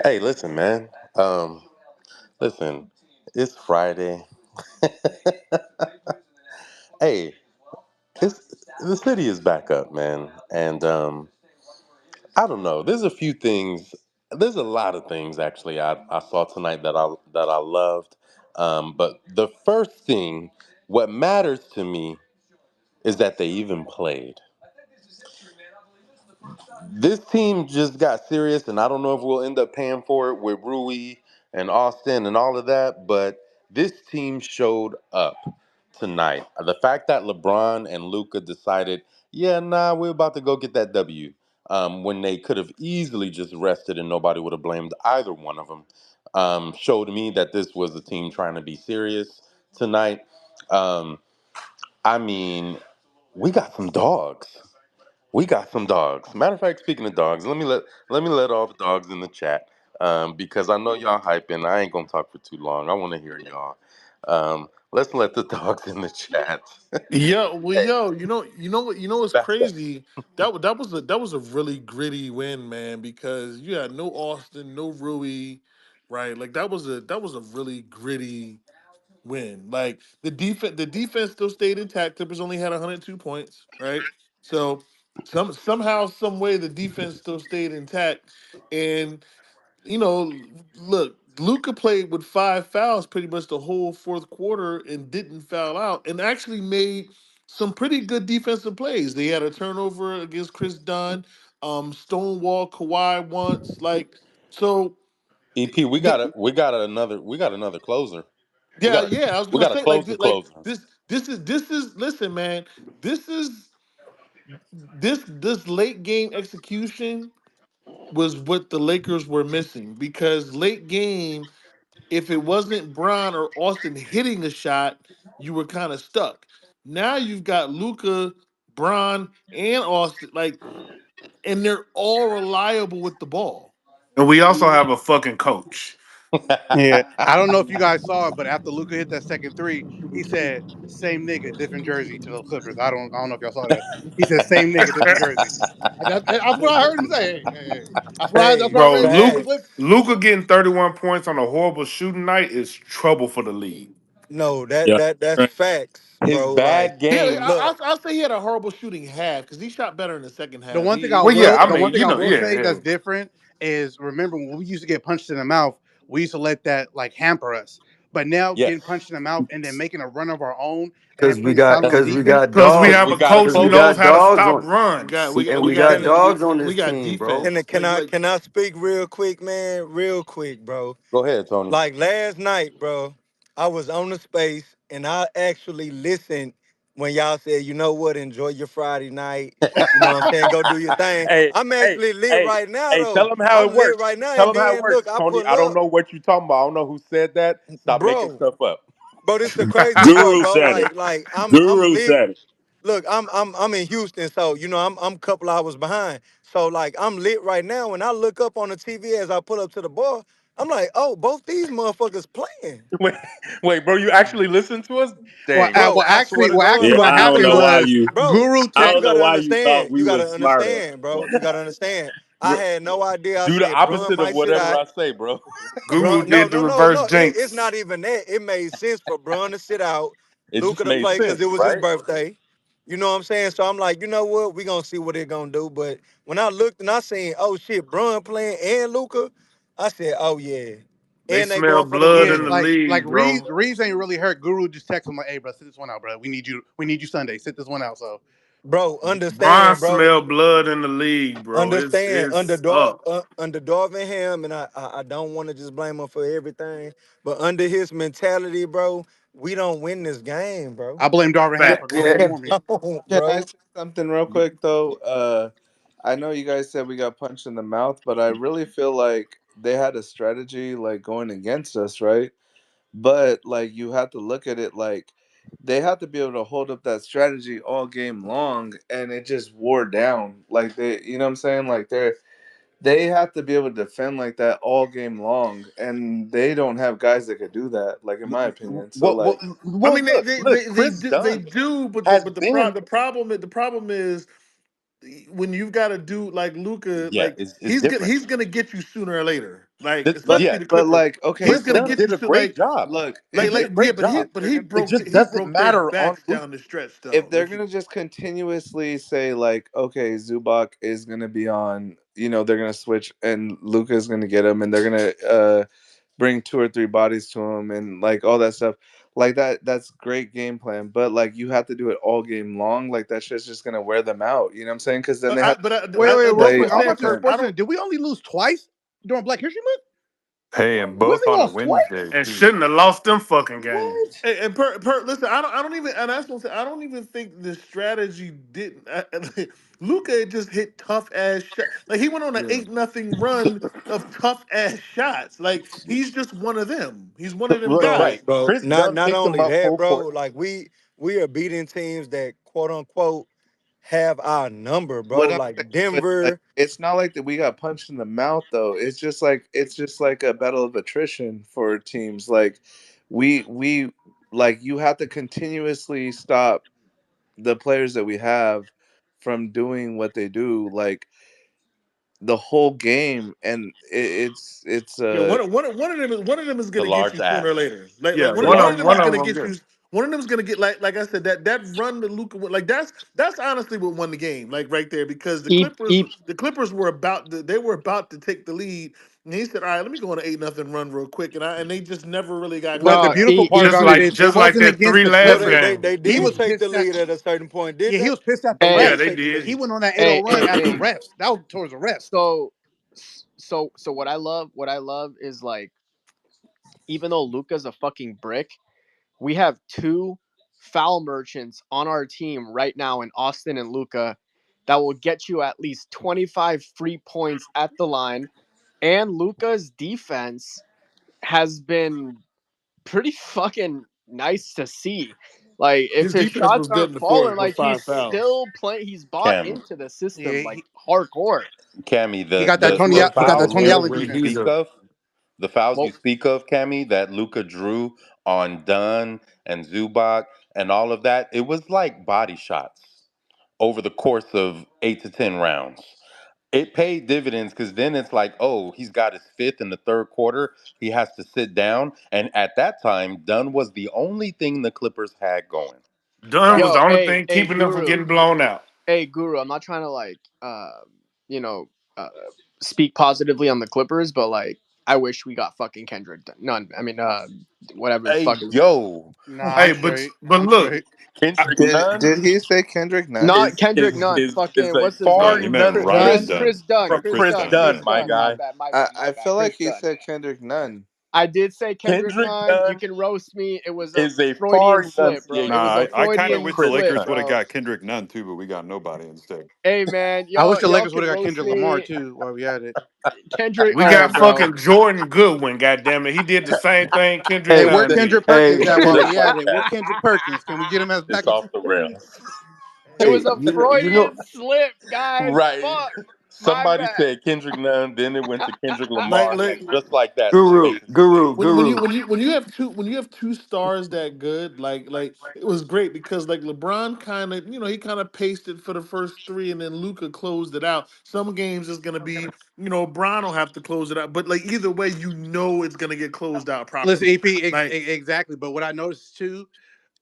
Hey, listen, man. Um, listen, it's Friday. Hey, it's the city is back up, man, and I don't know. There's a few things. There's a lot of things actually I saw tonight that I loved. But the first thing, what matters to me, is that they even played. This team just got serious, and I don't know if we'll end up paying for it with Rui and Austin and all of that, but this team showed up tonight. The fact that LeBron and Luca decided, yeah, nah, we're about to go get that W, when they could have easily just rested and nobody would have blamed either one of them, showed me that this was a team trying to be serious tonight. Um, I mean, we got some dogs. We got some dogs. Matter of fact, speaking of dogs, let me let all the dogs in the chat, because I know y'all hyping. I ain't gonna talk for too long. I want to hear y'all. Let's let the dogs in the chat. Hey, You know what's back up. crazy? That was a really gritty win, man. Because you had no Austin, no Rui, right? Like that was a really gritty win. Like the defense still stayed intact. Clippers only had 102 points, right? So somehow, some way, the defense still stayed intact, and look, Luca played with 5 fouls pretty much the whole fourth quarter and didn't foul out, and actually made some pretty good defensive plays. They had a turnover against Chris Dunn, Stonewall Kawhi once, like so. EP, th- we got another closer. We yeah, got yeah. I was we gonna got a say like closer thi- like closer. this is listen, man. This is this late game execution was what the Lakers were missing because late game, if it wasn't Bron or Austin hitting a shot, you were kind of stuck. Now you've got Luca, Bron, and Austin, like, and they're all reliable with the ball. And we also have a fucking coach. Yeah, I don't know if you guys saw it, but after Luca hit that second three, he said, "Same nigga, different jersey" to the Clippers. I don't know if y'all saw that. He said, "Same nigga, different jersey." That's what I heard him say. Hey. That's Hey, why I Bro, ran to the Luke clip. facts. Luca getting 31 points on a horrible shooting night is trouble for the league. No, that Yeah. that that's facts, His bro. Like, bad Yeah, game. look, I'll say he had a horrible shooting half because he shot better in the second The half. one thing Well, yeah, I the one mean, thing I will yeah, say yeah. that's different is remember when we used to get punched in the mouth, we used to let that like hamper us. But now getting Yes, punched in the mouth and then making a run of our own and then cause we putting got solid that's on cause we defense. got Because we because dogs, have we a got a coach cause who we closer. knows got how to dogs stop on, We got runs. we got and we we got got we, dogs we, on we this got team, bro. defense. Can I Like can I speak real quick, man? Real quick, bro. Go ahead, Tony. Like last night, bro, I was on the space and I actually listened when y'all said, you know what, enjoy your Friday night. You know what I'm saying? Go do your thing. Hey, I'm hey, actually lit hey, right now, hey, tell though. them how it I'm lit works. right now. Tell And them how it then look, works, I Tony. pull I don't up, know what you're talking about. I don't know who said that. Stop making bro. stuff up. Bro, this the crazy part, Guru bro. said it. Like I'm Guru lit. said it. Look, I'm in Houston, so I'm a couple hours behind. So like I'm lit right now. When I look up on the TV as I pull up to the bar, I'm like, oh, both these motherfuckers playing, Wait, wait, bro, you actually listen to us? Dang. bro. I swear to God, Yeah, What I bro. don't happened know why was you. Bro, Guru I bro, you don't text. know gotta why you thought understand. we You was gotta smarter, understand, bro. You Tony. gotta understand. I Re- had no idea. I do the said, Brun opposite of might sit whatever out. I say, bro. Guru Brun, no, did the no, no, reverse no. It's jinx. not even that. It made sense for Brun to sit out, It just Luca to made play because it sense, was his right? birthday. You know what I'm saying? So I'm like, you know what? We gonna see what they're gonna do. But when I looked and I seen, oh shit, Brun playing and Luca, I said, oh yeah. They And they smell going for the blood Yeah, in the win. like league, bro. Reeves ain't really hurt. Guru just texted him like, "Hey, bro, sit this one out, bro. We need you Sunday. Sit this one out." So Bro, Bron understand, bro. smell blood in the league, bro. Understand, It's up. under Darvinham, and I don't want to just blame him for everything, but under his mentality, bro, we don't win this game, bro. I blame Darvin Ham for Facts. doing it We for Can me. don't, can I bro. say something real quick though? I know you guys said we got punched in the mouth, but I really feel like they had a strategy like going against us, right? But like you have to look at it like they have to be able to hold up that strategy all game long, and it just wore down. Like you know what I'm saying? Like they have to be able to defend like that all game long, and they don't have guys that could do that. Like in my opinion, so Well, well, like I well mean, look, they Chris do, they Dunn do, but has the been. problem is when you've got a dude like Luca, Yeah, like it's different. he's gonna get you sooner or later. Like This, But especially yeah, the but Clippers, like okay, he's Chris gonna so Dunn get did you a so great like job. look, He if did they a yeah, great but job. It just he doesn't broke their matter on backs Luka. down the stretch if though. they're gonna just continuously say like, okay, Zubac is gonna be on, they're gonna switch and Luca's gonna get him, and they're gonna bring two or three bodies to him, and like all that stuff, like that's great game plan. But like you have to do it all game long. Like that shit's just gonna wear them out. You know what I'm saying? Because then they have to Wait, real That's play what quick. I'm I'm saying. watching For offense. I Sports Center. don't. Did we only lose twice during Black History Month? Hey, and We both only on a lost twice? Wednesday And too. shouldn't have lost them fucking games. What? And listen, I don't even, and that's what I'm saying. I don't even think the strategy didn't. Luca just hit tough ass shot. Like he went on an Yeah. 8-0 run of tough ass shots. Like he's just one of them. He's one of them Bro, Right. guys. bro. Chris Not Dunn not picked him only up that, full bro. court. Like we are beating teams that quote unquote have our number, bro. What I'm saying, Like but like, Denver. it's not like that we got punched in the mouth though. It's just like a battle of attrition for teams. Like we like you have to continuously stop the players that we have from doing what they do, like the whole game, and it's Yeah, one of them is The gonna get large you sooner or ass. later. Like Yeah, like The one large of them is one of gonna them ass. gonna get get. you. One of them is gonna get like I said that run to Luca, like that's honestly what won the game, like right there, because EP, the Clippers were they were about to take the lead, and he said, "All right, let me go on an 8-0 run real quick," and they just never really got But the close no, after beautiful E- that. part E- Just about it like is it just like wasn't that against three the No, last they Clippers. they, game. they He did was take the pissed at lead at a certain point, yeah, didn't he they? was pissed at the Yeah, hey, refs. they He did. went on that hey, 8-0 run hey, at the hey. refs. That was towards the refs. So, so what I love is like, even though Luca's a fucking brick, we have two foul merchants on our team right now in Austin and Luca that will get you at least 25 free points at the line. And Luca's defense has been pretty fucking nice to see. Like if His his defense shots was good aren't in the falling, fourth with like he's 5 fouls. still playing. He's bought Cam, into the Yeah, system like hardcore. Cammy, he got that the He got that fouls Tony that Allen you When defense. he's speak a of, the fouls you Well, speak of, Cammy, that Luca drew on Dunn and Zubac and all of that, it was like body shots over the course of 8 to 10 rounds. It paid dividends because then it's like, oh, he's got his fifth in the third quarter. He has to sit down. And at that time, Dunn was the only thing the Clippers had going. Dunn That was yo, the only hey, thing hey, keeping them from Guru, getting blown out. hey, Guru. I'm not trying to like, you know, speak positively on the Clippers, but like, I wish we got fucking Kendrick Nunn. I mean, whatever the hey, fuck is yo, Nah, I'm Hey, straight. but I'm look, straight. I, Kendrick Nunn Did he say Kendrick Nunn? not is Kendrick is Nunn. is Fucking a what's his No, far he name? meant enunciation Ryan Dunn. Dunn. Dunn. from Chris Chris Chris Dunn. Dunn, Chris Dunn, yeah. my Dunn. My guy. bad. My I, bad. My I bad. feel like Chris he Dunn. said Kendrick Nunn. I did say Kendrick Kendrick Nunn. You Dunn can roast me. It was a is a Freudian far slip, bro. It enunciation was a Nah, I kind of from Freudian wish the Chris slip, Lakers Dunn. would have bro. got Kendrick Nunn too, but we got nobody instead. Hey man, I wish the y'all Lakers would can have got roast Kendrick Lamar me. too while we had it. Kendrick, we hey got bro. fucking Jordan Goodwin. Goddamn it, he did the same thing Kendrick Hey, Hey, where Nunn the, did. Kendrick Perkins Hey, at while we just had like it? Where that, Kendrick Perkins? Can we get him as it's backup? off the rails. It was hey, a you know, Freudian slip, guys. Right. Fuck. My Somebody bad. said Kendrick Nunn, then it went to Kendrick Like Lamar, like and just like that, the Guru, space Guru, when Guru. you have two stars that good, like it was great because like LeBron kind of he kind of paced it for the first three, and then Luca closed it out. Some games is gonna be Bron will have to close it out, but like either way, it's gonna get closed out Listen, properly. EP, Like exactly. But what I noticed too,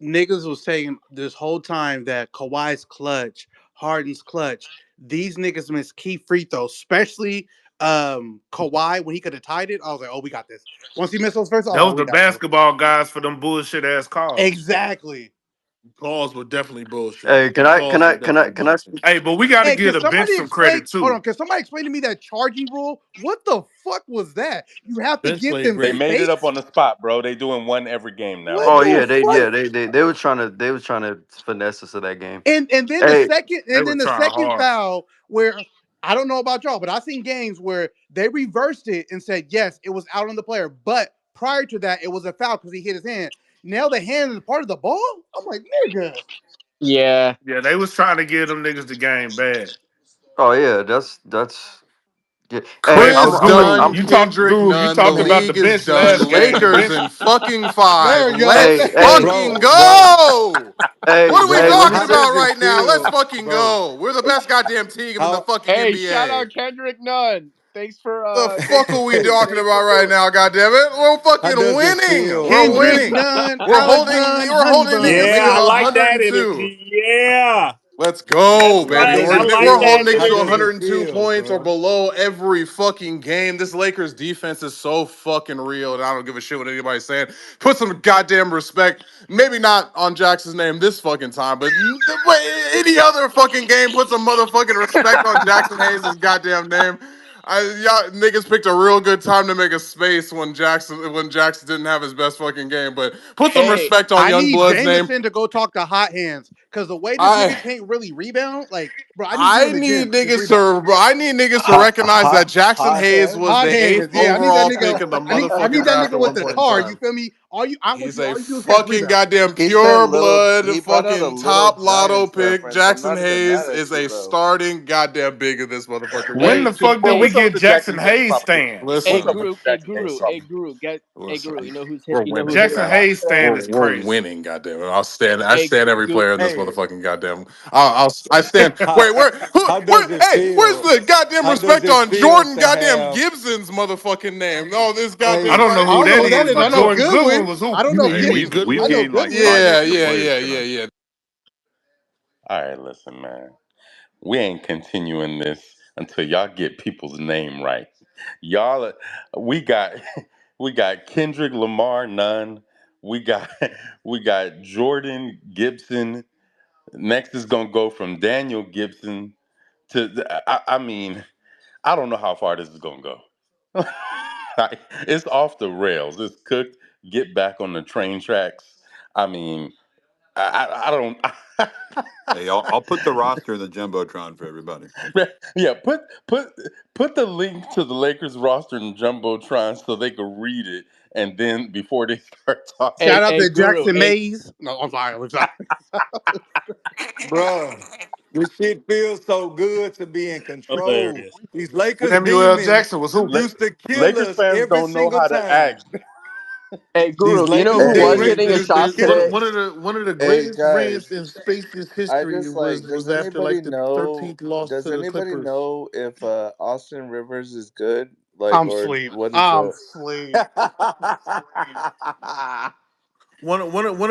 niggas was saying this whole time that Kawhi's clutch, Harden's clutch. These niggas miss key free throws, especially Kawhi when he could have tied it. I was like, oh, we got this. Once he missed those first, I was like, Those oh, we the got this. basketball guys for them bullshit ass calls. Exactly. calls were definitely bullshit. Hey, The calls were definitely can I bullshit. Hey, but we got to Hey, give can the bench somebody some explain? credit Hold too. on, can somebody explain to me that charging rule? What the fuck was that? You have to Bench give played them They great. made it up space. on the spot, bro. They doing one every game now, What Oh bro. the fuck? they were trying to finesse us to that game. Hey, They And were then the trying second hard. foul where I don't know about y'all, but I've seen games where they reversed it and said yes, it was out on the player, but prior to that, it was a foul because he hit his hand. Now the hand is part of the ball. I'm like, nigga. Yeah. Yeah, they was trying to give them niggas the game bad. oh yeah, that's Yeah. Hey, But Chris I'm Guru, Dunn, I'm Kendrick You Nunn. The talked about the league is bench done. last game. The Lakers bench. in fucking five. There you go. Let's hey, hey, fucking bro, bro, go. What are we hey, bro. let me talking How say about does it right now? Let's feel, fucking bro? go. We're the best goddamn team in the How fucking Hey, shout NBA. out Kendrick Nunn. The Thanks fuck for are we talking thanks about right for now? Goddamn it, we're how fucking does it winning. feel, We're bro? Kendrick winning. Nunn, We're Alec holding. Bun, We're Honey holding niggas Bun. Yeah, to I like that 102. energy. Yeah, Let's that's go, How baby. right. does I it like We're feel? that holding niggas How to does energy. it 102 feel, points or bro? below every fucking game. This Lakers defense is so fucking real, and I don't give a shit what anybody's saying. Put some goddamn respect. Maybe not on Jackson's name this fucking time, but any other fucking game, put some motherfucking respect on Jackson Hayes' goddamn name. Y'all niggas picked a real good time to make a space when Jackson didn't have his best fucking game, but put some hey, respect on I need Youngblood's name. Jameson to go talk to Hot Hands because the way this I nigga can't really rebound, like, bro, I need you I in the need gym just niggas rebounding. to bro, I need niggas to Hot, recognize that hot, Jackson hot Hayes was hands. Hot the eighth Hands, yeah, I need that overall nigga. pick in the I motherfucking need that draft nigga at with one the point in car. You time. feel me? I want He's you. a All you do is catch fucking rebounds. goddamn He said pure little. blood He brought out a fucking little top lotto Giants pick. reference. I'm Jackson not even mad Hayes at is you, a bro. starting goddamn big in this motherfucker When game. the Wait, fuck did Timo, we what's up get with the Jackson Jackson Hayes Hayes propaganda? stands? hey What's up Listen, with Guru, the hey Jackson Hayes Guru, hey propaganda? Guru, hey Guru. listen. You We're know winning. who's hitting Jackson the Yeah. nail on Hayes the head? stand We're, is we're crazy. winning, goddamn it. I'll stand. I Hey, stand every player in this Hey, motherfucking goddamn. I stand. how Wait, where? Who? how does Where? it Hey, where's feel? the goddamn How does respect it on feel Jordan to goddamn have? Gibson's motherfucking name? No, this I goddamn Hey, don't know like I who don't know that who that is, is. I but know motherfucker. Jordan Goodwin. Goodwin was I don't hooping. know Hey, Gib. we've I know gained like Goodwin. 5 extra Yeah, players yeah, yeah, tonight. yeah. All right, listen, man. We ain't continuing this until y'all get people's name right. Y'all, we got we got Kendrick Lamar Nunn. We got we got Jordan Gibson. Next is gonna go from Daniel Gibson to I mean, I don't know how far this is gonna go. It's off the rails. It's cooked. Get back on the train tracks. I mean, I don't. Hey, I'll put the roster in the jumbotron for everybody. Yeah, put the link to the Lakers roster in Jumbotron so they could read it, and then before they start talking, Shout out hey to Guru, Jackson hey Mays. No, I'm sorry. I'm sorry. bruh, this shit feels so good to be in control. Hilarious. These Lakers Samuel demons Jackson was hooping. used to kill Lakers us fans every don't know single how to time. act. hey These Guru. You know Lakers who was Hey, Great. hitting the demons There's, used to shots there's kill today? us. one of the hey, greatest reigns in guys. space's I history just like. was after like the 13th loss Does to the anybody Clippers. know if Austin Rivers is good? Like, I'm or sleep. what is I'm the? sleep. One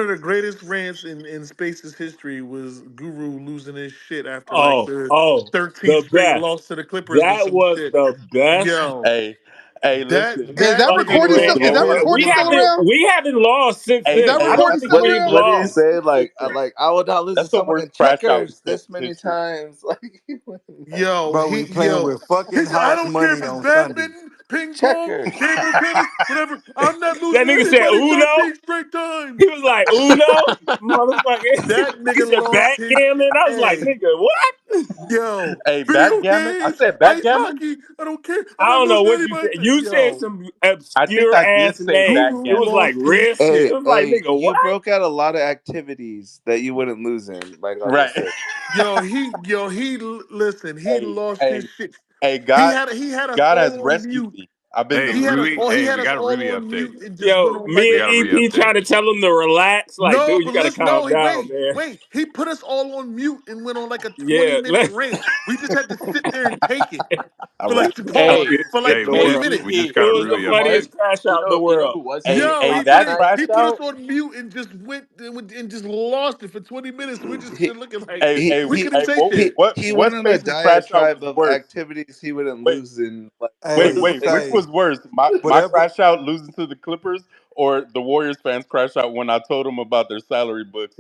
of the greatest rants in Space's history was Guru losing his shit after like Oh, the oh, 13th the straight best. loss to the Clippers or That some was shit. the best Yo, Hey, hey, listen, Is that that fucking nigga recording was rant still? Is that ever. going recording We still wild. haven't around? we haven't lost since hey, Is that then. I hey, don't recording that's think still the we've around? What did he lost. say? since then. Like I would not lose to that's the someone worst in crash out in checkers Clip this many history. times. Like he wouldn't let Yo, Bro, we playing with he fucking said, I house don't care money if it's on Sundays. badminton, ping pong, checkers. table tennis, whatever. I'm not That losing to nigga said anybody Uno. 13 straight times. He was like Uno, motherfucker. That He nigga said lost his backgammon. I was like, hey, nigga, what? yo, Hey, video backgammon. I games, said ice backgammon. hockey. I don't care. I'm I not don't know losing to what you said. anybody. You said Yo, some I think obscure I did ass say name. It Guru was backgammon. like lost his risk. It Hey, was like, hey, nigga, you what? broke out a lot of activities that you wouldn't lose in, like on this Right. shit. listen. He Hey, lost his hey, shit. hey, He God, had he had us God has all on rescued mute. me. I've been Hey, delivered. He Hey, had we us got a all Ruby on update. mute and just went Yo, on like We me a got a and Ruby EP update. trying to tell him to relax. Like, no, dude, you but got to listen, calm no, down, man. wait. He put us all on mute and went on like a 20 Yeah, minute rant. We just had to sit there and take it All for right. like All right. Hey, funniest for shit like Hey, in the we 20 hey, just world. we minutes. just EP. It got a was the Ruby EP was update. funniest crash out in the you know world. who was hitting Hey, the Yo, hey, he shots put that it. tonight? crash He put us out. on mute and just went and just lost it for 20 minutes. We're just He looking like Hey, he hey, we he couldn't hey, say what, shit. what, he what went on a spaces crash out diatribe was of worse? activities he wouldn't Wait, lose in. Like what wait, is Hey, wait. like? Which say was worse? My whatever. crash out losing to the Clippers, or the Warriors fans crash out when I told them about their salary books?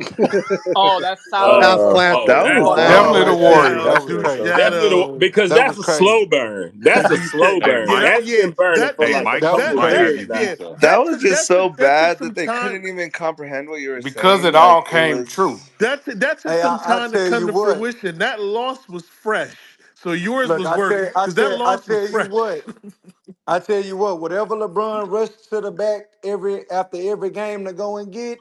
Oh, that's That salary was Oh, books. oh, classic. That was that's Oh, tough. that's Definitely the Oh, that's Oh, classic. hey, Warriors. that shout was to classic. crazy. Definitely Shadow. because That that's was a slow crazy. burn. That's a slow Hey, burn. Mike. Yeah, That's yeah. been burning That for Hey, yeah. like a Mike. That was couple of Mike That gotta years crazy. give you yeah. now. stuff That was just so That took bad that some they time. couldn't even comprehend what you were because saying. it Like all it came true. was. That took Hey, some I time to tell come you to what. fruition. That loss was fresh. So yours Look, was worse because that I loss was tell you fresh. what. I tell you what. Whatever LeBron rushed to the back every after every game to go and get.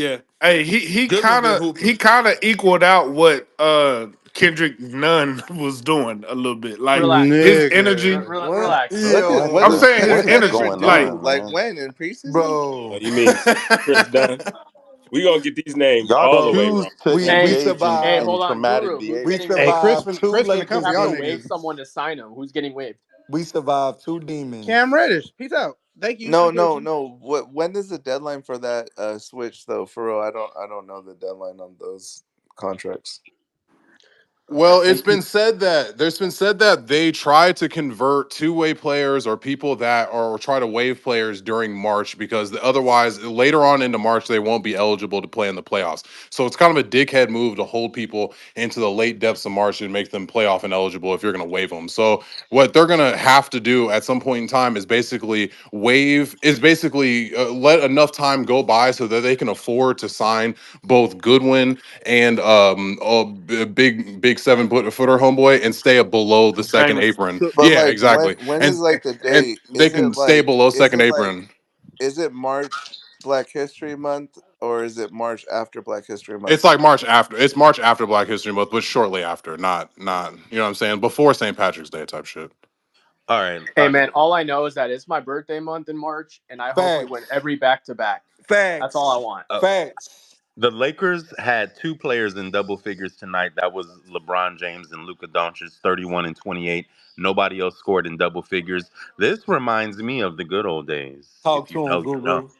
Yeah, Hey, he Goodwin kind been of hooping. equaled out what Kendrick Nunn was doing a little bit. Like Relax, his energy. Nigga, what? relax, bro. Look at What I'm what is saying his did what is Kendrick energy. going Like, do? on, Like man? when in preseason? Oh, bro, you mean Chris Dunn? We gonna get these names Y'all all the bro. way choose wrong. to We Hey, engage hey, in hold survived. on, traumatic Guru. Who's We getting behavior. Hey, waived? survived two Chris finna come Who for Lakers y'all getting waived? niggas. demons. Someone to sign him. Who's getting waived? We survived two Cam demons. Reddish, peace out. Thank you, No, appreciate no, you. no. What? When is the deadline for that switch though? For real, I don't know the deadline on those contracts. Well, And there's been said that they try to convert two-way players or people that or try to waive players during March because otherwise later on into March they won't be eligible to play in the playoffs. So it's kind of a dickhead move to hold people into the late depths of March and make them playoff ineligible if you're going to waive them. So what they're going to have to do at some point in time is basically let enough time go by so that they can afford to sign both Goodwin and big 7 footer homeboy and stay up below the second Famous. apron. So, But Yeah, like, exactly. when is like the And date? they can stay below second apron. Is it March Black History Month or is it March after Black History It's Month? like March after. It's March after Black History Month, but shortly after. Not. You know what I'm saying? Before St. Patrick's Day type shit. All right. hey, man, all I know is that it's my birthday month in March, and I hope we win Facts. every back to back. That's all I Facts. want. Uh, Facts. the Lakers had two players in double figures tonight. That was LeBron James and Luka Doncic, 31 and 28. Nobody else scored in double figures. This reminds me of the good old days. Talk If you to him, know, you know. Guru.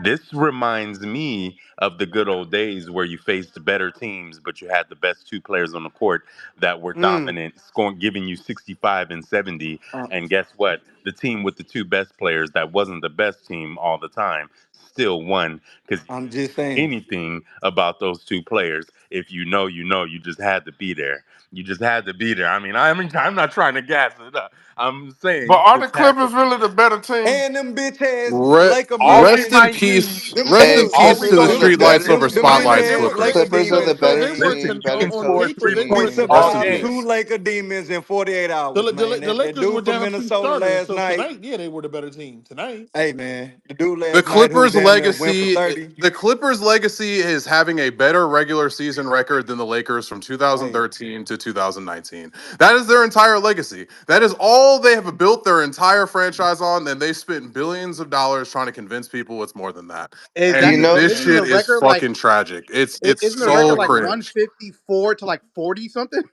This reminds me of the good old days where you faced better teams, but you had the best two players on the court that were Mm. dominant, scoring, giving you 65 and 70. Uh, And guess what? The team with the two best players that wasn't the best team all the time still won because you I'm didn't just know saying. anything about those two players. If you know, you know. You just had to be there. You just had to be there. I'm not trying to gas it up. I'm saying But you are the just had to Clippers be really the better team? And them bitch ass Laker Always, Rest in merchants. mind you, peace. Them Rest Hey, in them always peace to the Clippers on are the the them streetlights better. better over them bitch spotlights team. ass Clippers. Laker Clippers are the demons. So better they were team. Better on score paper. They We were frequency. down Rest in survived two. two peace. Laker demons in 48 hours, man. The That Lakers were dude from down two Minnesota starters. last So night. tonight, yeah, they were the better team tonight. Hey man, the dude The last night who Clippers damn near went for legacy 30. the Clippers legacy is having a better regular season record than the Lakers from Hey, 2013 to 2019. That is their entire legacy. That is all they have built their entire franchise on, and they spent billions of dollars trying to convince people it's more than that. is Do that you And the know? this isn't the shit is record like fucking tragic. It's isn't the record so like cringe. 154 to like 40 something?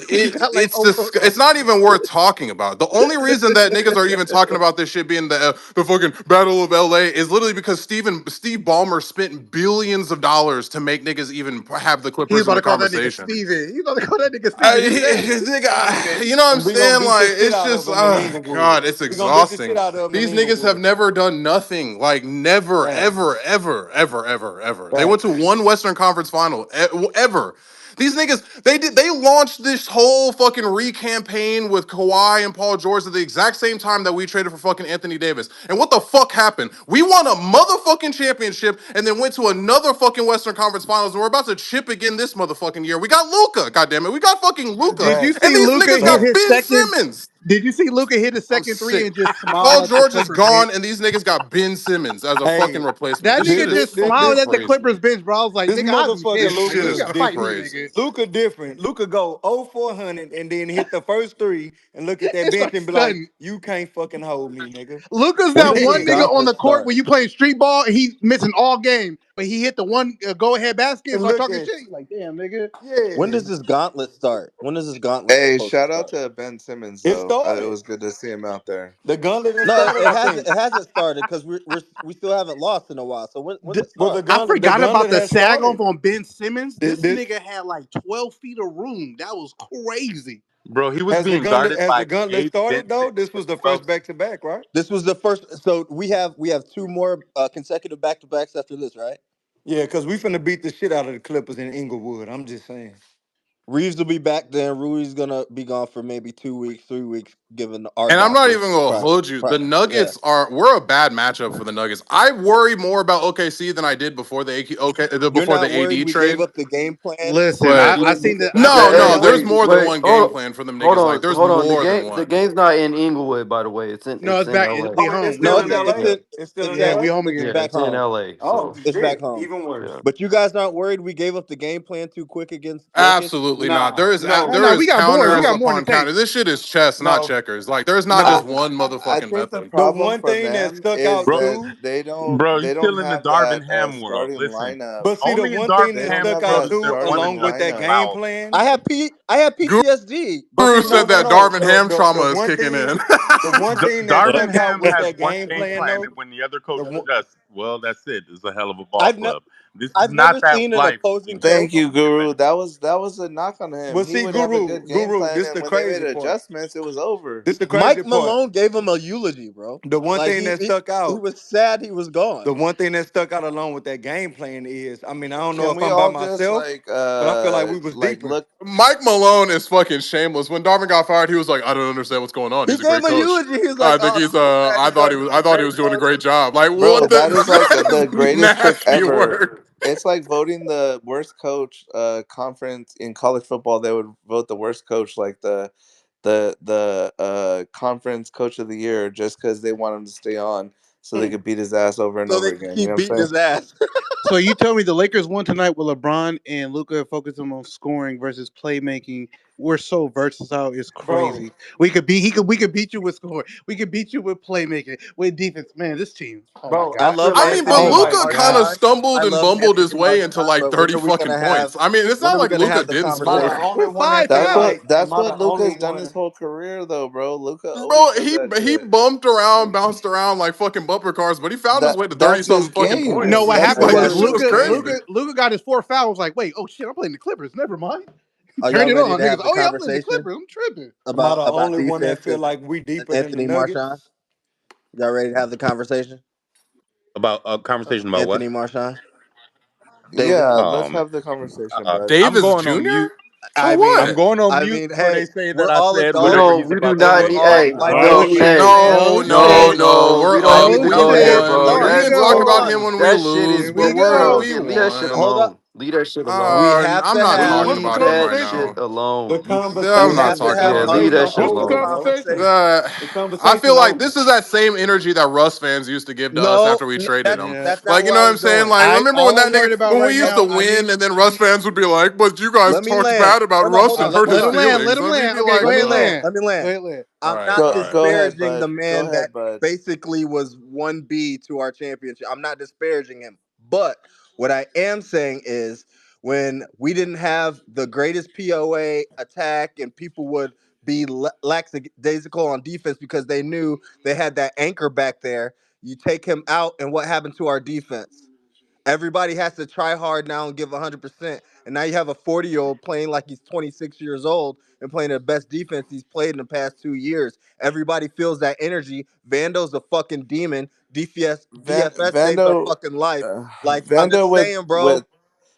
You got like over It's not even worth talking about. The only reason that niggas are even talking about this shit being the fucking Battle of LA is literally because Steve Ballmer spent billions of dollars to make niggas even have the he was Clippers in about the to call that nigga conversation. Steven. He was about to call that nigga Steven. You hear that? Nigga, you know what I'm and we gonna saying? beat Like, the shit it's out of just, them in Inglewood. God, it's We gonna beat the shit exhausting. out of them in These niggas have Inglewood. never done nothing. Like, never, Facts. ever, ever, ever, ever, ever. They went to Facts. one Western Conference final, ever. These niggas, they launched this whole fucking re-campaign with Kawhi and Paul George at the exact same time that we traded for fucking Anthony Davis. And what the fuck happened? We won a motherfucking championship and then went to another fucking Western Conference Finals, and we're about to chip again this motherfucking year. We got Luca, goddammit. We got fucking Luca. Did you Facts. And see these Luca niggas hit got Facts. his Ben second? Simmons. Did you see Luca hit his I'm second three sick. and just smile Paul at the George is Clippers bench? gone, and these niggas got Ben Simmons as a fucking Hey, replacement. That This shit nigga is just smiled fucking at the crazy. Clippers bench, bro. I was like, this nigga, I'll be motherfucker This pissed, shit nigga. Luca You is is gotta fight me, different. crazy. nigga. Luca different. Luca go 0 for 100 and then hit the first three and look at that It's bench like and be like, stunning. "You can't fucking hold me, nigga." Luca's When that does this one nigga on gauntlet the court start? when you play street ball and he's missing all game, but he hit the one go ahead basket and And start look talking at shit. You like, damn, nigga. When yeah, does this gauntlet start? When is this gauntlet Hey, supposed to shout out start? to Ben Simmons it though. It started. was good to see him out there. The gauntlet done No, started. it I hasn't. think. It hasn't started because we still haven't lost in a while. So when's D- it Well, start? I the forgot about gauntlet the has sag off started. on Ben Simmons. Did, This did, nigga had like 12 feet of room. That was crazy. Bro, he was being guarded has the by gauntlet Gabe started though? Vincent This with was the 12 first back to seconds. back, right? This was the first. So we have two more consecutive back to backs after this, right? Yeah, because we finna beat the shit out of the Clippers in Inglewood. I'm just saying. Reeves will be back then. Rui's gonna be gone for maybe 2 weeks, 3 weeks, given our And I'm not even doctor's gonna prime. hold you. The Yeah, Nuggets we're a bad matchup for the Nuggets. I worry more about OKC than I did before you're before not the worried AD we gave trade. up the game plan Listen, to But I get seen Luka? the I no, seen Hey, no, the there's wait, more than wait, one game hold, plan for them hold niggas. Like on, there's hold on. more than The one. game's not in Inglewood, by the way. no, It's it's in back. LA. We Oh, it's home. We No, still it's in home. it's LA. in It's still in it's Yeah, LA. we home it's Yeah, again. back it's in home. LA. It's So it's back shit, home. even Yeah. worse. But you guys aren't worried we gave up the game plan too quick against Jokic? Absolutely absolutely not. Nah, no, There No, is we got more. We counters got more in the upon tank. counters. This shit is chess, not no, checkers. Like there's not I just no. one I motherfucking think the method. The problem one for thing that them stuck is out bro, that too, bro, they you don't still in the have Darvin that Ham world. starting Listen, lineup. but see, the only in one thing They Darvin that don't Ham's stuck have world out that is there too, one starting along with that consistent lineup. game mouth. plan. I had PTSD. But see, Guru no, said no, that no. Darvin Ham The trauma is one kicking thing, in. the one thing that Look, Darvin stuck out Ham with has that one game game plan, plan, though. and when the other The coach one, adjusts, well, that's it. It's a hell of a ball I've never club. This is I've never not that seen an life we opposing know coach. Thank from you, Skip Guru. Bayless. That was a knock on him. well, He see, would have a good game Guru, plan, this and the when they made crazy part. adjustments, it was over. This the crazy Mike part. Malone gave him a eulogy, bro. The one Like thing that he stuck he out, was sad he was gone. the one thing that stuck out along with that game plan is, I mean, I don't know Can if we I'm by all just myself, but I feel like we was like deeper. look? Mike Malone is fucking shameless. When Darvin got fired, he was like, I don't understand what's going on. He He's a gave great a coach. eulogy. He was like, I think "Oh, I'm he's so glad he's gone. He was a I thought he great was doing a coach." great job. Like Bro, what that is like that the is greatest pick nasty ever. work. It's like voting the worst coach conference in college football. They would vote the worst coach, like the conference coach of the year, just because they want him to stay on, so they could beat his ass over and So over they could again. You keep know what beating I'm saying? his ass. So you tell me the Lakers won tonight with LeBron and Luca focusing on scoring versus playmaking. We're so versatile, it's Bro, crazy. We could beat we could beat you with scoring. We could beat you with playmaking, with defense. Man, this team. Oh my bro, I I god. feel love I like, mean, but Anthony oh my Luca kind of God. Marchand. I stumbled and love bumbled his Anthony way into Marchand, like but 30 fucking points. I mean, it's when not are we like gonna Luca have the didn't Am I the conversation? score. only With one that five feel fouls. like, am That's I what the only Luca's done his one? whole career, though, bro. Luca always Bro, does that he shit. bumped around, bounced around like fucking bumper cars, but he found his way to 30 That's his something fucking game. No, points. what That's happened Like his What was this shit game. was Luca crazy. got his 4 fouls. I was like, wait, oh shit, I'm playing the Clippers. Never mind. are Turn y'all it ready on, to niggas. have the Oh yeah, I'm playing the conversation Clippers. I'm tripping. Am I the about only one that defense feel like we and deeper than the Anthony Marchand? Nuggets? Y'all ready to have the conversation? About a conversation about what? Anthony Marchand, Davis. Yeah, Oh let's man, have the conversation, uh, bud. I'm Davis going on Jr.? mute. For I I'm mean, what? going on I mute mean, before they hey, say that we're I all said adults, whatever No, he's we do about to and not we're say. need. all Hey, like Oh no, minded. shit. hey, No, Oh no, no, shit! no. no. We don't need Oh to We go there, shit. won, bro. bro. You Here we can That's talk about go. him old. when we That shit lose, is Here we but big, bro. go. we Leave that shit won. Hold up, alone. Leave that shit alone. we have I'm to not have talking What's the Leave about him that right shit conversation? now. The alone. I'm we not have conversation, to talking have Yeah, about him. leave that shit what's the uncomfortable alone, bro. conversation? conversations. Uh, The I feel conversation like over. this is that same energy that Russ fans used to give to us No, after we traded that's him. Yeah. that's not Like, you where know I what was I'm saying? going. Like, I remember when all I'm worried about when we right used now, to I win need and then Russ fans would be like, but you guys Let me talked land. bad about Russ Hold and on. hurt his let him land. Let feelings. him And we'd land. be Okay, like, go Let me ahead, land. bro. land. Let me Go land. ahead, land. All I'm right, not all Go right. go ahead, disparaging the bud. Go man that ahead, bud. basically was 1B to our championship. I'm not disparaging him. But what I am saying is when we didn't have the greatest POA attack and people would be lackadaisical on defense because they knew they had that anchor back there, you take him out, and what happened to our defense? Everybody has to try hard now and give 100%. And now you have a 40-year-old playing like he's 26 years old and playing the best defense he's played in the past 2 years. Everybody feels that energy. Vando's a fucking demon. DFS saved our Vando, fucking life. Like, I'm Vando just saying, bro. with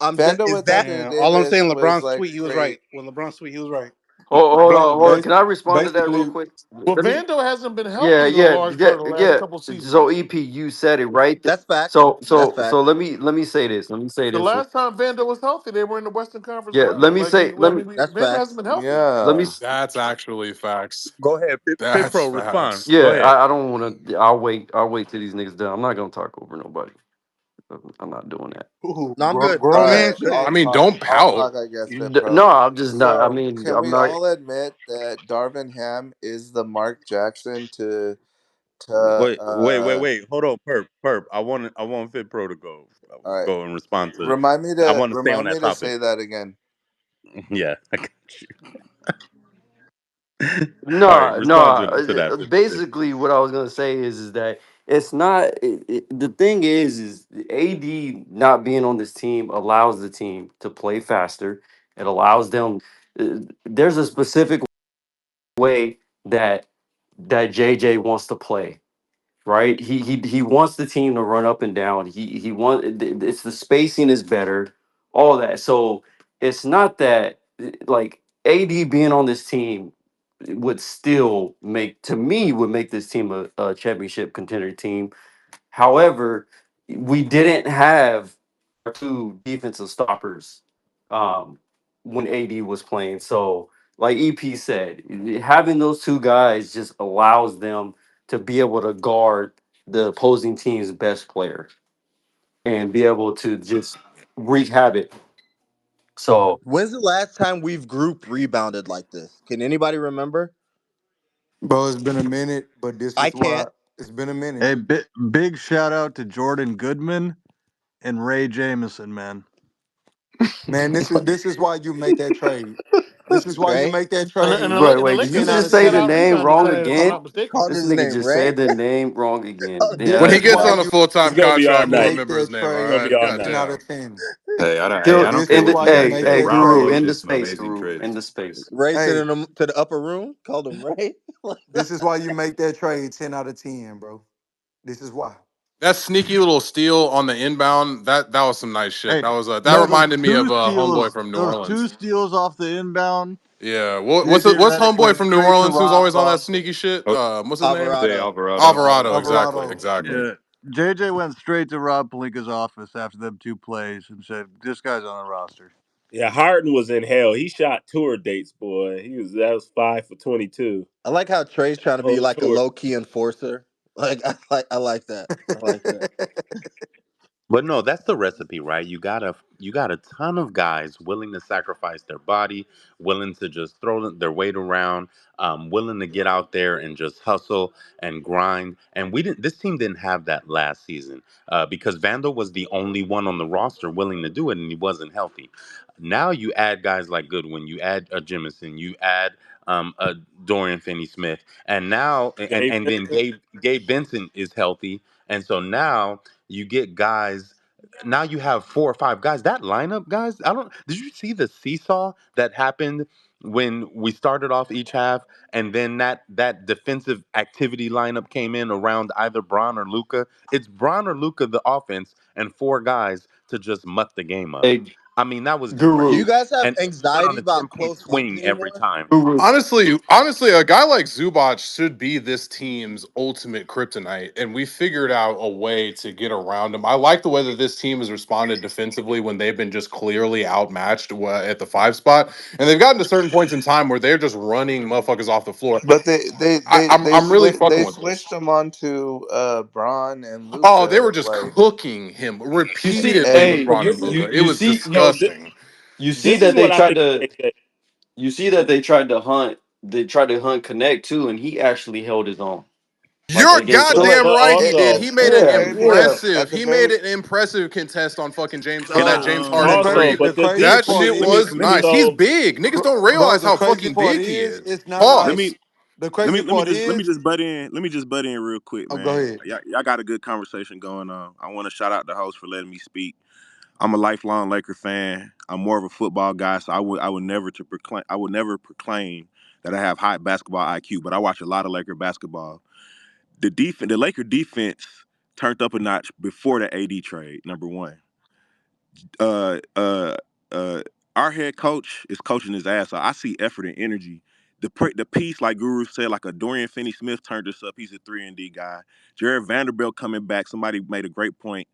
I'm just, Vando is with that Anthony Yeah. All I'm Davis saying, was LeBron's like tweet, he was right. great. When LeBron's tweet, he was right. Hold on. Bas- Can I respond to that real Basically, quick? Well, Let me. Vando hasn't been Yeah, healthy a yeah, large yeah, part of the last yeah. couple seasons. So EP, you said it right. that's facts. So That's so facts. so let me say this. Let me say The this. last time Vando was healthy, they were in the Western Conference Yeah, let Finals. me Like say I mean, That's Vando hasn't facts. been healthy. let me Yeah. That's actually facts. Go ahead, Fit That's Pro, respond. facts. Go yeah, ahead. I don't want to. I'll wait till these niggas done. I'm not gonna talk over nobody. I'm not doing that. Ooh, No, I'm good. All I'm grown good. man right, shit. I I'll mean, talk. don't I'll pout. talk. I guess Fit Pro. No, I'm just not. I So, mean, can I'm we not. all admit that Darvin Ham is the Mark Jackson to Wait. Hold on, perp. I want Fit Pro to all right. go and respond to. Remind me I to want to stay on that topic. say that again. Yeah, I got you. All right, No, no. respond to that. Basically, what I was gonna say is that it's not. The thing is AD not being on this team allows the team to play faster. It allows them. There's a specific way that JJ wants to play, right? He wants the team to run up and down. He want it's the spacing is better, all that. So it's not that like AD being on this team would still make to me would make this team a championship contender team. However, we didn't have our two defensive stoppers when AD was playing. So, like EP said, having those two guys just allows them to be able to guard the opposing team's best player and be able to just wreak havoc. So, When's the last time we've group rebounded like this? Can anybody remember? Bro, it's been a minute, but this I is can't. why it's been a minute. Hey, big shout out to Jordan Goodman and Ray Jameson, man. Man, this is why you make that trade. This is why you Trey make that And trade. wait, And the wait, did you Lakers 10 out just of fans say cut the 10. out name Keon for wrong that, if I'm again? not mistaken. called This his nigga name just Ray. said the name wrong again. This When Yeah, he This is is gets why on bad. a you full time It's gonna be all contract, we'll night. make remember his that name. All It's trade gonna right, be all 10 night. out goddamn. of 10. Hey, Guru, I don't This care is in what why you you guys hey, make say. hey, that Brown Guru, trade. made into this some space, amazing Guru, into trades. space. Ray Hey, to the upper room. Called him Ray. this is why you make that trade 10 out of 10, bro. This is why. That sneaky little steal on the inbound, that was some nice shit. Hey, That was that no, reminded me of homeboy from New those two Orleans. steals off the inbound. Yeah, JJ what's Redick homeboy went from New straight to Orleans who's Rob always on that Cross. sneaky shit? Oh, What's his name? Jose Alvarado. Alvarado. Alvarado. Alvarado. Exactly, Alvarado. exactly. Yeah, JJ went straight to Rob Palinka's office after them two plays and said, "This guy's on the roster." Yeah, Harden was in hell. He shot tour dates, boy. That was 5 for 22. I like how Trey's trying to be Whole like a tour. low key enforcer. Like I like that. I like that. But no, that's the recipe, right? You got a ton of guys willing to sacrifice their body, willing to just throw their weight around, willing to get out there and just hustle and grind. And we didn't. This team didn't have that last season because Vandal was the only one on the roster willing to do it, and he wasn't healthy. Now you add guys like Goodwin, you add a Jemison, you add a Dorian Finney-Smith, and now Gabe and then Vincent. Gabe Benson is healthy, and so now you get guys. Now you have four or five guys. That lineup, guys. I don't. Did you see the seesaw that happened when we started off each half, and then that defensive activity lineup came in around either Braun or Luca? It's Braun or Luca the offense, and four guys to just mutt the game up. Hey, I mean, that was Do you Guru, great, guys have and we went on anxiety a about 10 point close games swing every anymore? time. Guru, Honestly, a guy like Zubac should be this team's ultimate kryptonite, and we figured out a way to get around him. I like the way that this team has responded defensively when they've been just clearly outmatched at the five spot, and they've gotten to certain points in time where they're just running motherfuckers off the floor. But I'm really fucking with this. switched him onto Braun and Oh, they were Luca. just Like, cooking him you see, repeatedly with and hey, Braun you and This is you Luca. It you was see no. This, disgusting. you see this is that they what I tried think. to AJ. you see that they tried to hunt Connect too, and he actually held his own, like You're against But goddamn but right he it, did. also He made an yeah, yeah. impressive. at the He made very an impressive contest on fucking James on can I that Bro, James and the Harden also crazy three. the but the crazy That part defense. shit is, was Let me nice. He's big. Niggas don't bro, realize the how crazy fucking part big he is, is. it's not Let like me Pause. the crazy part let me is. just butt in. Let me just butt in real quick, Oh, go man. ahead. Y'all got a good conversation going on. I want to shout out the host for letting me speak. I'm a lifelong Laker fan. I'm more of a football guy, so I would never proclaim that I have high basketball IQ, but I watch a lot of Laker basketball. The Laker defense turned up a notch before the AD trade. Number one, uh, uh, uh, our head coach is coaching his ass off. I see effort and energy. The piece, like Guru said, like a Dorian Finney-Smith turned us up. He's a 3-and-D guy. Jared Vanderbilt coming back. Somebody made a great point.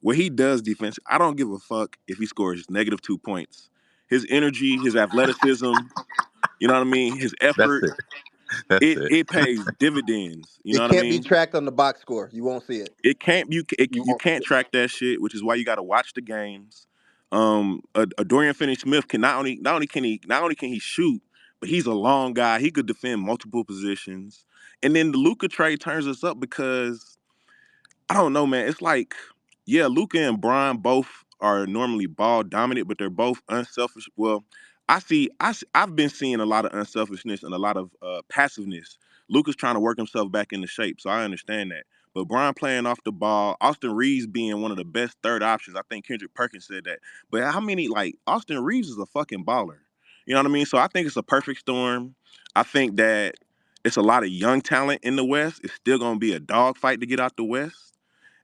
What he does defense, I don't give a fuck if he scores -2 points. His energy, his athleticism, you know what I mean? His That's effort, it. That's it. it pays dividends. You know It what I can't be mean? tracked on the box score. You won't see it. You You won't see can't it. track that shit, which is why you got to watch the games. A Dorian Finney-Smith can not only can he shoot, but he's a long guy. He could defend multiple positions. And then the Luca trade turns us up because I don't know, man. It's like, yeah, Luca and Brian both are normally ball dominant, but they're both unselfish. Well, I've been seeing a lot of unselfishness and a lot of passiveness. Luca's trying to work himself back into shape, so I understand that. But Brian playing off the ball, Austin Reeves being one of the best third options. I think Kendrick Perkins said that. But how many, like, Austin Reeves is a fucking baller. You know what I mean? So I think it's a perfect storm. I think that it's a lot of young talent in the West. It's still gonna be a dogfight to get out the West.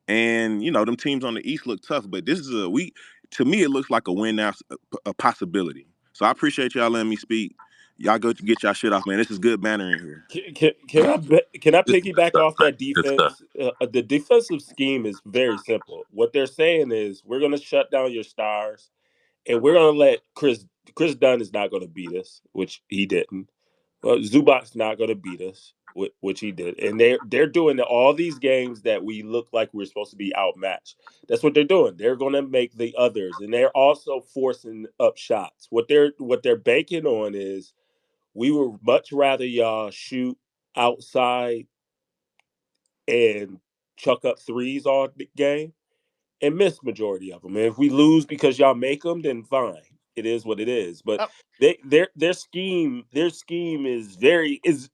And them teams on the East look tough, but this is a we. To me, it looks like a win now, a possibility. So I appreciate y'all letting me speak. Y'all go to get y'all shit off, man. This is good banner in here. Can I This is good piggyback stuff, off man. that Good stuff. defense? The defensive scheme is very simple. What they're saying is we're going to shut down your stars, and we're going to let Chris Dunn is not going to beat us, which he didn't. Well, Zubac's not going to beat us. which he did, and they're doing all these games that we look like we're supposed to be outmatched. That's what they're doing. They're going to make the others, and they're also forcing up shots. What they're banking on is we would much rather y'all shoot outside and chuck up threes all the game and miss majority of them. And if we lose because y'all make them, then fine. It is what it is. But their scheme is very it's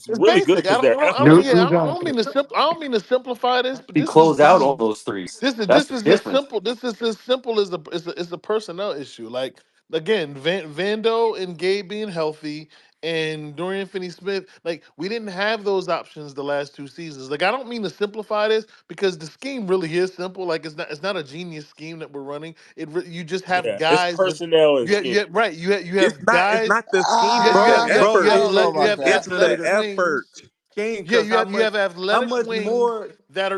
It's really good basic. because they're New I don't mean to I don't mean to simplify this, but he close out all those threes. That's this the is as difference. simple. This is as simple as it's a personnel issue. Like again, Vando and Gabe being healthy, and Dorian Finney-Smith. Like we didn't have those options the last 2 seasons. Like I don't mean to simplify this because the scheme really is simple. Like it's not a genius scheme that we're running. You just have yeah, it's guys that. personnel and scheme. Right. You It's have not. It's guys. not the scheme. Yeah, It's the Ah, you effort. I have don't know you about have It's that. the athletic effort. wings. Game, Yeah, because how you much, have how athletic much wings more,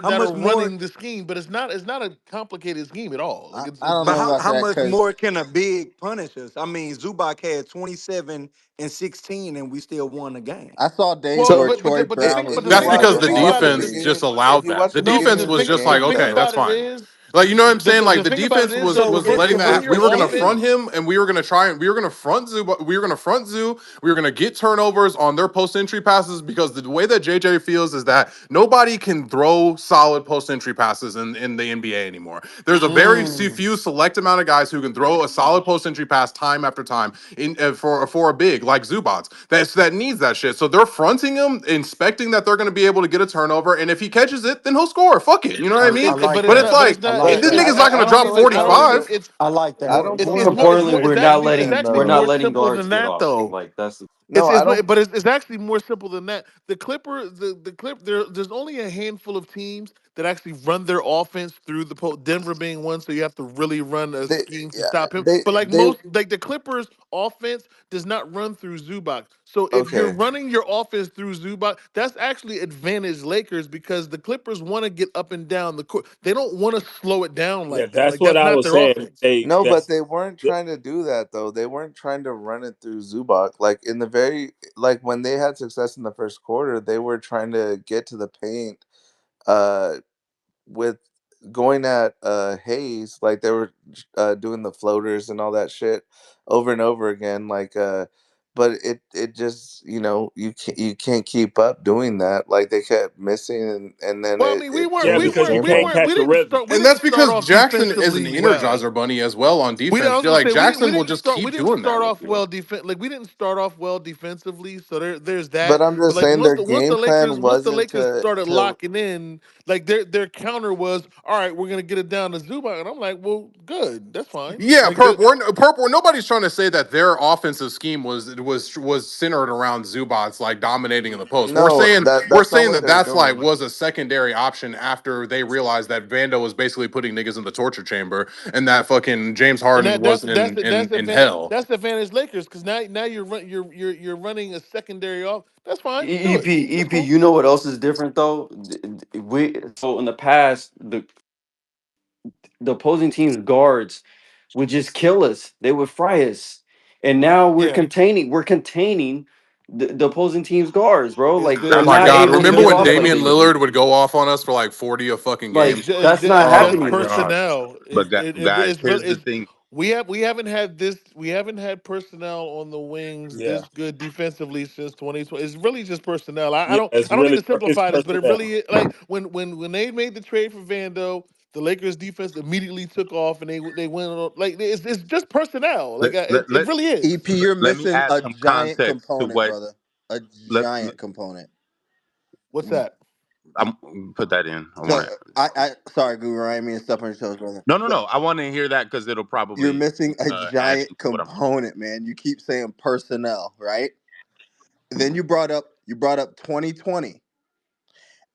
how that are much more, running the scheme, but it's not a complicated scheme at all. Like I don't but know it's about how that much because more can a big punish us? I mean, Zubac had 27 and 16, and we still won the game. I saw days well, where So but Troy but the thing Brown if was but the you That's thing getting but watch the because the thing off about it the defense is just game. if allowed you that. watch The the no, but defense beginning the of was the thing just but like, the game thing okay, though, that's about it fine. is Like, you know what I'm saying? Like, the the thing about it defense is was though So was if letting when that if you're we were gonna if front offense. him and we were gonna try and we were gonna front Zoo. We were gonna front Zoo. We were gonna get turnovers on their post entry passes because the way that JJ feels is that nobody can throw solid post entry passes in the NBA anymore. There's a very Mm. few select amount of guys who can throw a solid post entry pass time after time in for a big like Zubats that needs that shit. So they're fronting him, inspecting that they're gonna be able to get a turnover, and if he catches it, then he'll score. Fuck it, you know what I I mean? like But it's that. But it's like I not like but this that. nigga's not I gonna don't drop mean to I don't mean to 45. I like I that. don't it's think it's More more that it's importantly, more they're it's we're that not it's cheating letting actually we're though. not more letting simple guards than get that off. though. Like that's No, I don't. But it's actually more simple than that. The Clippers, the Clip, there's only a handful of teams that actually run their offense through the Denver being one, so you have to really run a They scheme to yeah, stop him. they But they like the Clippers offense does not run through Zubac. So if you're okay. running your offense through Zubac, that's actually advantage Lakers because the Clippers want to get up and down the court. They don't want to slow it down Yeah, like that. that's Like what that's I not was their saying. offense. They No, but that's they weren't trying to do that though. They weren't trying to run it through Zubak. Like in the very like when they had success in the first quarter, they were trying to get to the paint uh with going at Hayes, like they were doing the floaters and all that shit over and over again. But it just you can't keep up doing that. Like they kept missing and then Well, I it mean, it yeah, changes because you can't tempo. catch a rhythm. We And didn't that's start because off Jackson is an defensively well. energizer bunny as well on I defense. was You're gonna like say Jackson will just we keep didn't doing that start with off you. well like we didn't start off well defensively. So there's But that. I'm But just like saying their game plan Once the wasn't Lakers to started to locking in, like their counter was all right. We're gonna get it down to Zubac, and I'm like, well, good, that's fine. Yeah, Like the nobody's trying to say that their offensive scheme was centered around Zubats like dominating in the post. We're no saying we're that's not saying what that they're that's like doing. was a secondary option after they realized that Vando was basically putting niggas in the torture chamber and that fucking James and Harden was in hell. that's advantage Lakers because now you're running a secondary off. That's fine. Do it. That's EP. cool. You know what else is different though? We so in the past the opposing team's guards would just kill us. They would fry us. And now Yeah, we're containing the opposing team's guards, bro. it's Like the Oh they're it's my not it's god, able to it's remember get just when off it's like Damian they it's used to. Lillard would go off on us for like 40 a fucking Like game? that's not Oh just happening my anymore. gosh. personnel. But guys, here's the It's thing. we haven't had personnel on the wings Yeah, this good defensively since 2020. It's really just personnel. yeah, it's I don't mean really to it's simplify this, but it personnel. really like when they made the trade for Vando, the Lakers defense immediately took off and they went on like it's just personnel. Let, Like let, it let, really is. EP, you're let me missing add a some giant context to component, what brother. A let, giant component. What's that? I'm put that in. I So want to. I sorry, Guru, I didn't mean to step on your toes, brother. No, no, But no. I want to hear that because it'll you're probably missing a add giant into what I'm saying. component, man. You keep saying personnel, right? Then you brought up 2020,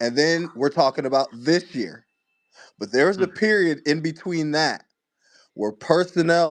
and then we're talking about this year. But there's a period in between that where personnel